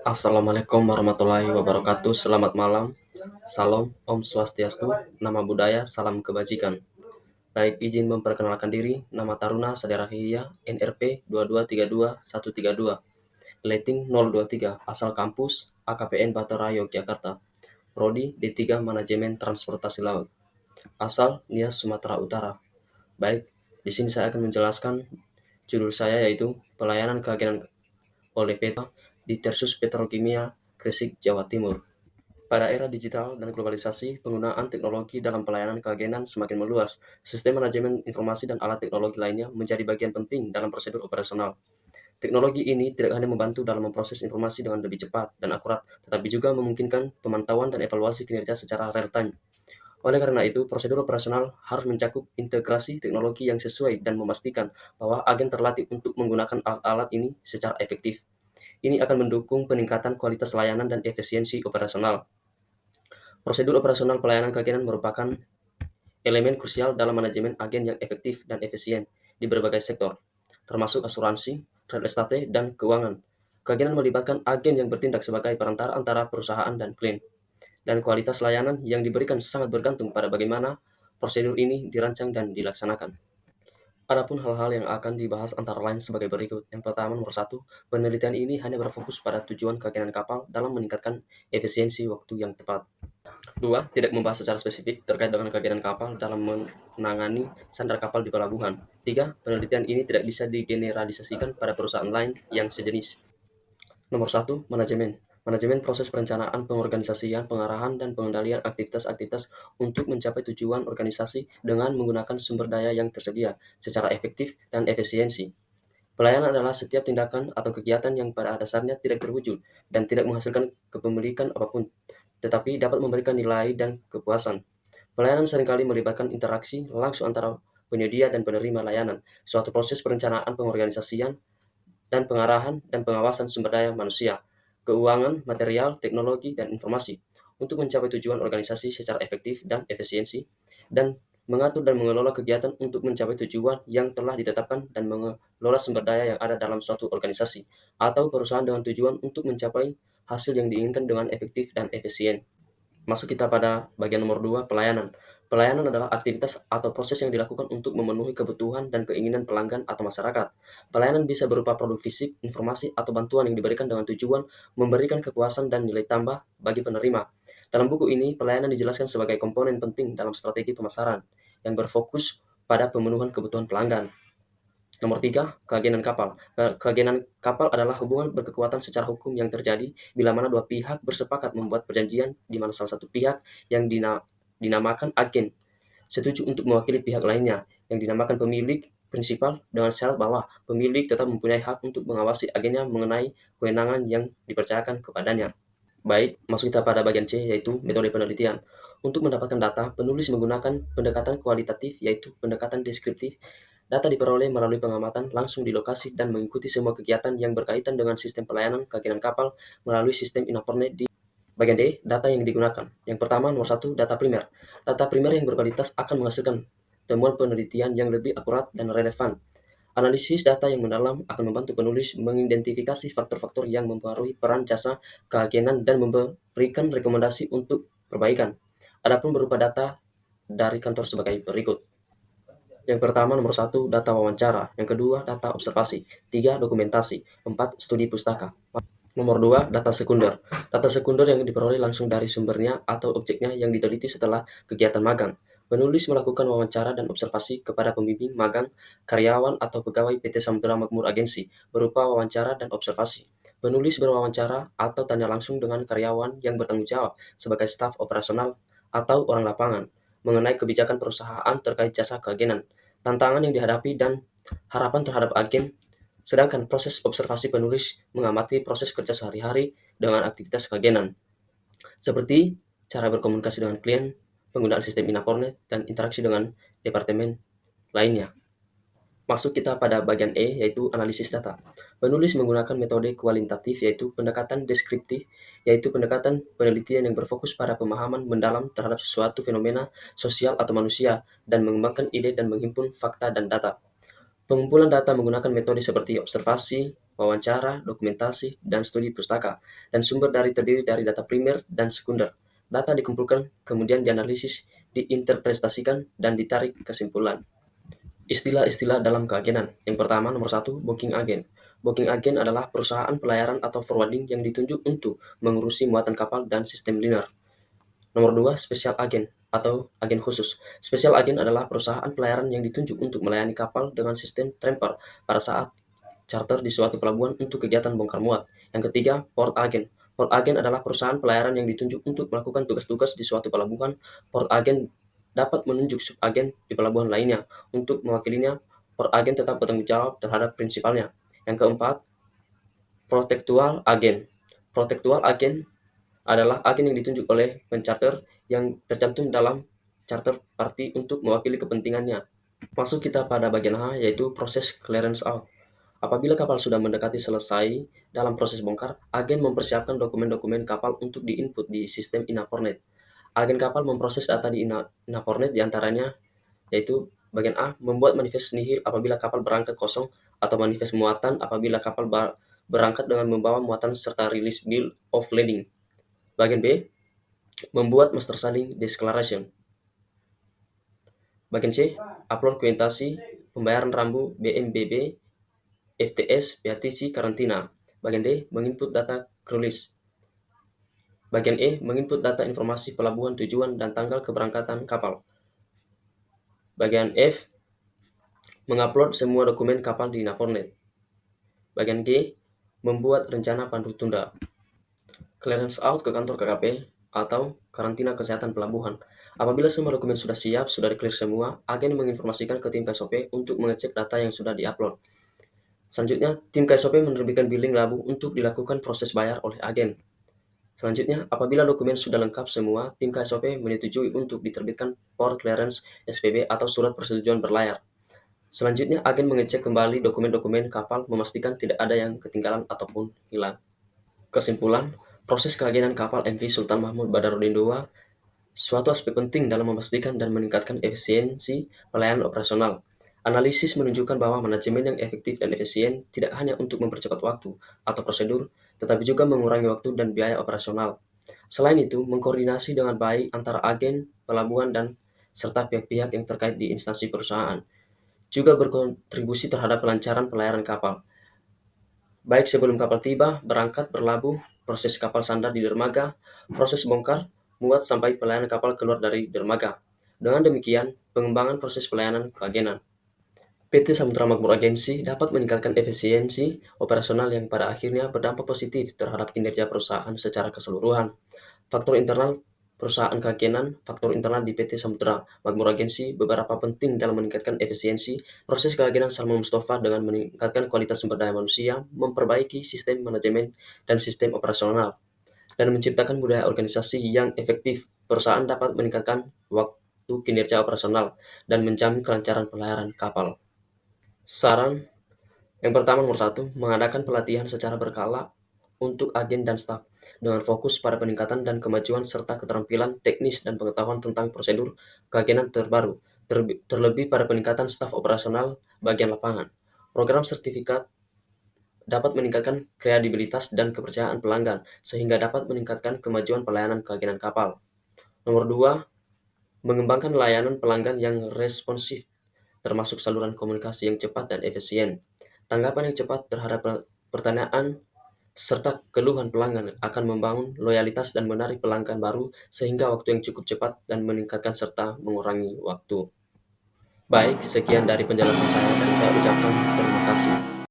Assalamualaikum warahmatullahi wabarakatuh. Selamat malam. Salam, Om Swastiastu, Nama Budaya, Salam Kebajikan. Baik, izin memperkenalkan diri. Nama Taruna Sadara Hia, NRP 2232132, Leting 023, asal kampus AKPN Batara Yogyakarta. Prodi D3 Manajemen Transportasi Laut. Asal Nias Sumatera Utara. Baik, di sini saya akan menjelaskan judul saya yaitu Pelayanan Keagenan oleh PETA di Tersus Petrokimia, Gresik, Jawa Timur. Pada era digital dan globalisasi, penggunaan teknologi dalam pelayanan keagenan semakin meluas. Sistem manajemen informasi dan alat teknologi lainnya menjadi bagian penting dalam prosedur operasional. Teknologi ini tidak hanya membantu dalam memproses informasi dengan lebih cepat dan akurat, tetapi juga memungkinkan pemantauan dan evaluasi kinerja secara real-time. Oleh karena itu, prosedur operasional harus mencakup integrasi teknologi yang sesuai dan memastikan bahwa agen terlatih untuk menggunakan alat-alat ini secara efektif. Ini akan mendukung peningkatan kualitas layanan dan efisiensi operasional. Prosedur operasional pelayanan keagenan merupakan elemen krusial dalam manajemen agen yang efektif dan efisien di berbagai sektor, termasuk asuransi, real estate, dan keuangan. Keagenan melibatkan agen yang bertindak sebagai perantara antara perusahaan dan klien, dan kualitas layanan yang diberikan sangat bergantung pada bagaimana prosedur ini dirancang dan dilaksanakan. Adapun hal-hal yang akan dibahas antara lain sebagai berikut. Yang pertama, nomor satu, penelitian ini hanya berfokus pada tujuan keagenan kapal dalam meningkatkan efisiensi waktu yang tepat. Dua, tidak membahas secara spesifik terkait dengan kegiatan kapal dalam menangani sandar kapal di pelabuhan. Tiga, penelitian ini tidak bisa digeneralisasikan pada perusahaan lain yang sejenis. Nomor satu, manajemen. Manajemen proses perencanaan, pengorganisasian, pengarahan, dan pengendalian aktivitas-aktivitas untuk mencapai tujuan organisasi dengan menggunakan sumber daya yang tersedia secara efektif dan efisiensi. Pelayanan adalah setiap tindakan atau kegiatan yang pada dasarnya tidak terwujud dan tidak menghasilkan kepemilikan apapun, tetapi dapat memberikan nilai dan kepuasan. Pelayanan seringkali melibatkan interaksi langsung antara penyedia dan penerima layanan, suatu proses perencanaan pengorganisasian dan pengarahan dan pengawasan sumber daya manusia, keuangan, material, teknologi, dan informasi untuk mencapai tujuan organisasi secara efektif dan efisiensi, dan mengatur dan mengelola kegiatan untuk mencapai tujuan yang telah ditetapkan dan mengelola sumber daya yang ada dalam suatu organisasi atau perusahaan dengan tujuan untuk mencapai hasil yang diinginkan dengan efektif dan efisien. Masuk kita pada bagian nomor 2, pelayanan. Pelayanan adalah aktivitas atau proses yang dilakukan untuk memenuhi kebutuhan dan keinginan pelanggan atau masyarakat. Pelayanan bisa berupa produk fisik, informasi, atau bantuan yang diberikan dengan tujuan memberikan kepuasan dan nilai tambah bagi penerima. Dalam buku ini, pelayanan dijelaskan sebagai komponen penting dalam strategi pemasaran yang berfokus pada pemenuhan kebutuhan pelanggan. Nomor 3, keagenan kapal. Keagenan kapal adalah hubungan berkekuatan secara hukum yang terjadi bila mana dua pihak bersepakat membuat perjanjian di mana salah satu pihak yang dinamakan agen setuju untuk mewakili pihak lainnya yang dinamakan pemilik prinsipal dengan syarat bahwa pemilik tetap mempunyai hak untuk mengawasi agennya mengenai kewenangan yang dipercayakan kepadanya. Baik, masuk kita pada bagian C, yaitu metode penelitian. Untuk mendapatkan data, penulis menggunakan pendekatan kualitatif, yaitu pendekatan deskriptif. Data diperoleh melalui pengamatan langsung di lokasi dan mengikuti semua kegiatan yang berkaitan dengan sistem pelayanan keagenan kapal melalui sistem Inapernet di bagian D, data yang digunakan. Yang pertama, nomor satu, data primer. Data primer yang berkualitas akan menghasilkan temuan penelitian yang lebih akurat dan relevan. Analisis data yang mendalam akan membantu penulis mengidentifikasi faktor-faktor yang mempengaruhi peran jasa keagenan dan memberikan rekomendasi untuk perbaikan. Adapun berupa data dari kantor sebagai berikut. Yang pertama, nomor satu, data wawancara. Yang kedua, data observasi. Tiga, dokumentasi. Empat, studi pustaka. Nomor dua, data sekunder. Data sekunder yang diperoleh langsung dari sumbernya atau objeknya yang diteliti setelah kegiatan magang. Penulis melakukan wawancara dan observasi kepada pembimbing magang, karyawan, atau pegawai PT Samudra Makmur Agensi berupa wawancara dan observasi. Penulis berwawancara atau tanya langsung dengan karyawan yang bertanggung jawab sebagai staf operasional atau orang lapangan mengenai kebijakan perusahaan terkait jasa keagenan, tantangan yang dihadapi, dan harapan terhadap agen. Sedangkan proses observasi penulis mengamati proses kerja sehari-hari dengan aktivitas keagenan, seperti cara berkomunikasi dengan klien, penggunaan sistem Inapernet, dan interaksi dengan departemen lainnya. Masuk kita pada bagian E, yaitu analisis data. Penulis menggunakan metode kualitatif, yaitu pendekatan deskriptif, yaitu pendekatan penelitian yang berfokus pada pemahaman mendalam terhadap suatu fenomena sosial atau manusia, dan mengembangkan ide dan menghimpun fakta dan data. Pengumpulan data menggunakan metode seperti observasi, wawancara, dokumentasi, dan studi pustaka, dan sumber terdiri dari data primer dan sekunder. Data dikumpulkan, kemudian dianalisis, diinterpretasikan, dan ditarik kesimpulan. Istilah-istilah dalam keagenan. Yang pertama, nomor satu, booking agent. Booking agent adalah perusahaan pelayaran atau forwarding yang ditunjuk untuk mengurusi muatan kapal dan sistem linear. Nomor dua, special agent atau agen khusus. Special agent adalah perusahaan pelayaran yang ditunjuk untuk melayani kapal dengan sistem tramper pada saat charter di suatu pelabuhan untuk kegiatan bongkar muat. Yang ketiga, port agent. Port agent adalah perusahaan pelayaran yang ditunjuk untuk melakukan tugas-tugas di suatu pelabuhan. Port agent dapat menunjuk subagen di pelabuhan lainnya untuk mewakilinya. Port agent tetap bertanggung jawab terhadap prinsipalnya. Yang keempat, protectual agent. Protectual agent adalah agen yang ditunjuk oleh pencharter yang tercantum dalam charter party untuk mewakili kepentingannya. Masuk kita pada bagian H, yaitu proses clearance out. Apabila kapal sudah mendekati selesai dalam proses bongkar, agen mempersiapkan dokumen-dokumen kapal untuk diinput di sistem Inapornet. Agen kapal memproses data di Inapornet diantaranya, yaitu bagian A, membuat manifest nihil apabila kapal berangkat kosong atau manifest muatan apabila kapal berangkat dengan membawa muatan serta rilis bill of lading. Bagian B, membuat master sailing declaration. Bagian C, upload kuitasi pembayaran rambu BMBB, FTS, BATC, karantina. Bagian D, menginput data crew list. Bagian E, menginput data informasi pelabuhan tujuan dan tanggal keberangkatan kapal. Bagian F, mengupload semua dokumen kapal di Napornet. Bagian G, membuat rencana pandu tunda. Clearance out ke kantor KKP atau karantina kesehatan pelabuhan. Apabila semua dokumen sudah siap, sudah di-clear semua, agen menginformasikan ke tim KSOP untuk mengecek data yang sudah di-upload. Selanjutnya, tim KSOP menerbitkan billing labu untuk dilakukan proses bayar oleh agen. Selanjutnya, apabila dokumen sudah lengkap semua, tim KSOP menyetujui untuk diterbitkan Port Clearance SPB atau surat persetujuan berlayar. Selanjutnya, agen mengecek kembali dokumen-dokumen kapal, memastikan tidak ada yang ketinggalan ataupun hilang. Kesimpulan, proses keagenan kapal MV Sultan Mahmud Badarudin II suatu aspek penting dalam memastikan dan meningkatkan efisiensi pelayanan operasional. Analisis menunjukkan bahwa manajemen yang efektif dan efisien tidak hanya untuk mempercepat waktu atau prosedur, tetapi juga mengurangi waktu dan biaya operasional. Selain itu, mengkoordinasi dengan baik antara agen, pelabuhan, dan serta pihak-pihak yang terkait di instansi perusahaan juga berkontribusi terhadap kelancaran pelayaran kapal. Baik sebelum kapal tiba, berangkat, berlabuh, proses kapal sandar di dermaga, proses bongkar, muat sampai pelayanan kapal keluar dari dermaga. Dengan demikian, pengembangan proses pelayanan keagenan PT Samudra Makmur Agensi dapat meningkatkan efisiensi operasional yang pada akhirnya berdampak positif terhadap kinerja perusahaan secara keseluruhan. Faktor internal perusahaan keagenan, faktor internal di PT Samudra Makmur Agensi beberapa penting dalam meningkatkan efisiensi proses keagenan Salman Mustafa dengan meningkatkan kualitas sumber daya manusia, memperbaiki sistem manajemen dan sistem operasional, dan menciptakan budaya organisasi yang efektif. Perusahaan dapat meningkatkan waktu kinerja operasional dan menjamin kelancaran pelayaran kapal. Saran yang pertama, nomor satu, mengadakan pelatihan secara berkala untuk agen dan staf dengan fokus pada peningkatan dan kemajuan serta keterampilan teknis dan pengetahuan tentang prosedur keagenan terbaru, terlebih pada peningkatan staf operasional bagian lapangan. Program sertifikat dapat meningkatkan kredibilitas dan kepercayaan pelanggan sehingga dapat meningkatkan kemajuan pelayanan keagenan kapal. Nomor dua, mengembangkan layanan pelanggan yang responsif, termasuk saluran komunikasi yang cepat dan efisien. Tanggapan yang cepat terhadap pertanyaan serta keluhan pelanggan akan membangun loyalitas dan menarik pelanggan baru sehingga waktu yang cukup cepat dan meningkatkan serta mengurangi waktu. Baik, sekian dari penjelasan saya dan saya ucapkan terima kasih.